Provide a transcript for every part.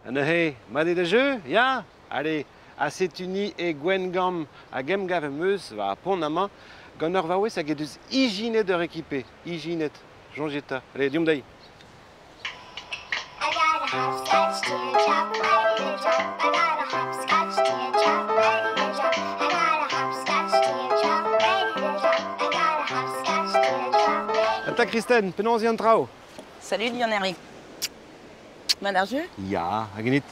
Hey, m'a de jeu, ya? Allez, Acetuni et Gwen Gam à Gemgav Meuse va à Ponama. Gonner va ça get dus hygiène de rééquipé. Hygiène. Jongeta. Allez, diumdai. Anta Kristen, penons y entrao. Salut Lionel. Manarjeu? Ja, agenit.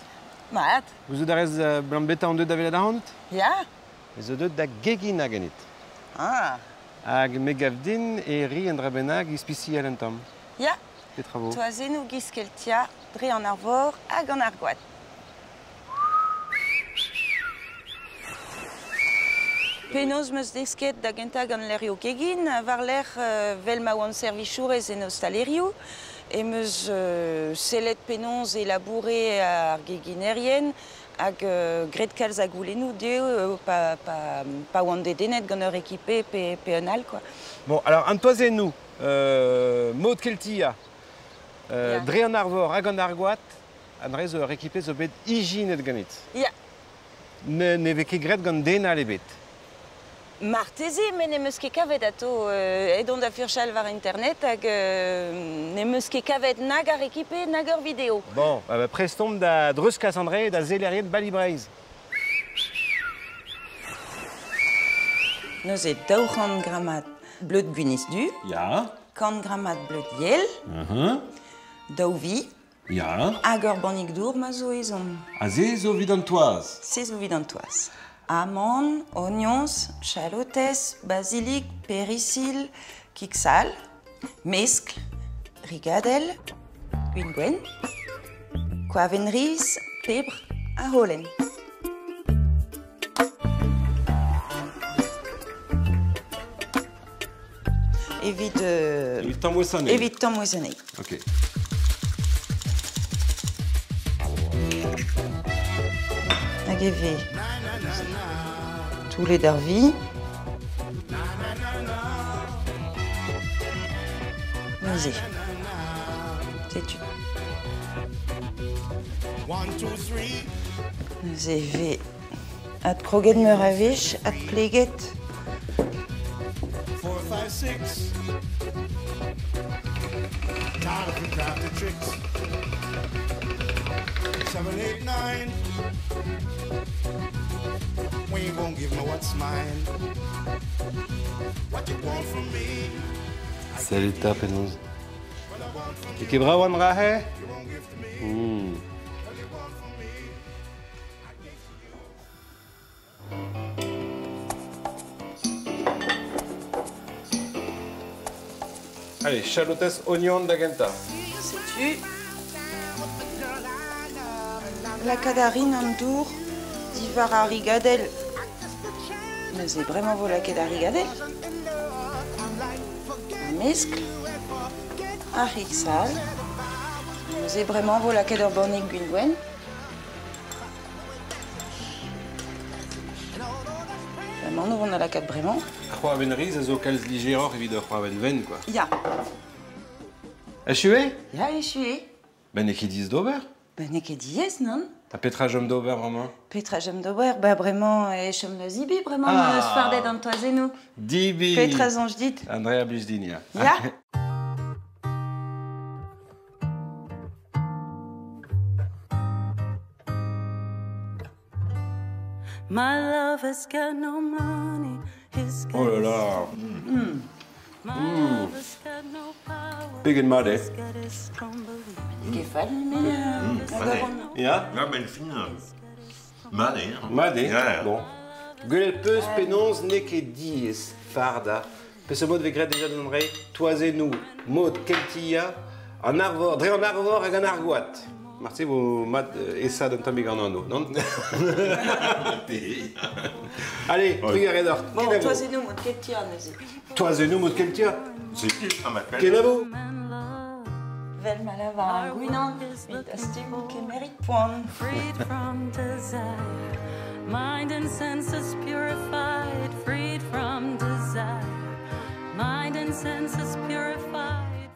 Maat. Vous avez blambeta en deux d'avela da hand? Ja. Vous avez da gegin agenit. Ah. Ag megavdin et ri en drabenag ispici alentam. Ja. Les travaux. Toazenou giskeltia, dre en arvor, hag en argoat. Penaos meus desket da gentag an lerio gegin, var l'er vel ma oan servichourez en ostalerio, et meus selet penons e labouré ar geginerien, hag gret kalz a goulenou deo pa oan dedenet gant ur équipé pe un al, quoi. Bon, alors, un toazenou, maud keltia, dre en arvor hag en argoat, an rez ur équipé zo bet hygiene ganit. Ja. Ne veke gret gant dena le bet. Martezi, men ne meus ket kavet ato edon da furchal var internet hag ne meus ket kavet nag ar ekipe nag ur video. Bon, prestom da dreus Cassandre da zelerien balibreiz. Neus e 200 grammat bleud guinis du, Ja. 100 grammat bleud yel, daouvi, Ja. hag ur bannig dour ma zo ezon. A ze zo vid an toaz. Se zo vid an toaz. Amandes, oignons, chalotes, basilic, péricile, kiksal, mescl, rigadel, guingwen, koavenris, pebre a holen. Evit tammoissonné. evit tammoissonné. Ok. Hag eve toulet d'ar vi. Neuze. Setu. Neuze eve at kroget meur a vech, at pleget. 4, 5, 6. Tired of the crafty tricks. 7, 8, 9. We ain't gonna give me what's mine. What you want from me? Salut ta penoz. E ket bra oan rahe? Allez, chalotes oignon da genta. Setu. La cadarine en dour, divar a rigadel. Mais c'est vraiment vous la a rigadel. Un mescl. Un rixal. Mais c'est vraiment vous la a bornig guingwen. Vraiment, nous on a la 4 vraiment. C'hoaven riz a zo kalz ligéror evit ur c'hoaven ven, quoi. Ya. A chue? Ya, je suis. Ben e ket diz d'ober? Ben, n'est que diez, non? A petra jom d'ober, vraiment? Petra j'aime d'ober, bah vraiment, et chom le zibi, vraiment, le sfardet dans toi et nous. Dibi! Petra zonj dit. Andrea Blisdinia. Ya? My love has got no money, he's got Oh là là! my love has got no power, Big and muddy. he's got his strong belief. Gefallen mir. Ja? Ja, ben fin. Made, hein? Made? Ja, ja. Bon. Guelet peus penons ne ket diez farda. Peus mod ve gret deja d'un rei, toazenou, mod keltia, an arvor, dre an arvor hag an argoat. Marti vo mat esa d'un tamig an anno, non? Allez, trugar edort. Bon, toi et nous, moi, quel tir, nous. Toazenou mod keltia. C'est qui ça m'appelle? Kenavo? Vel malavar gwinan, vit astim kemerit poan. Freed from desire, mind and senses purified, freed from desire, mind and senses purified.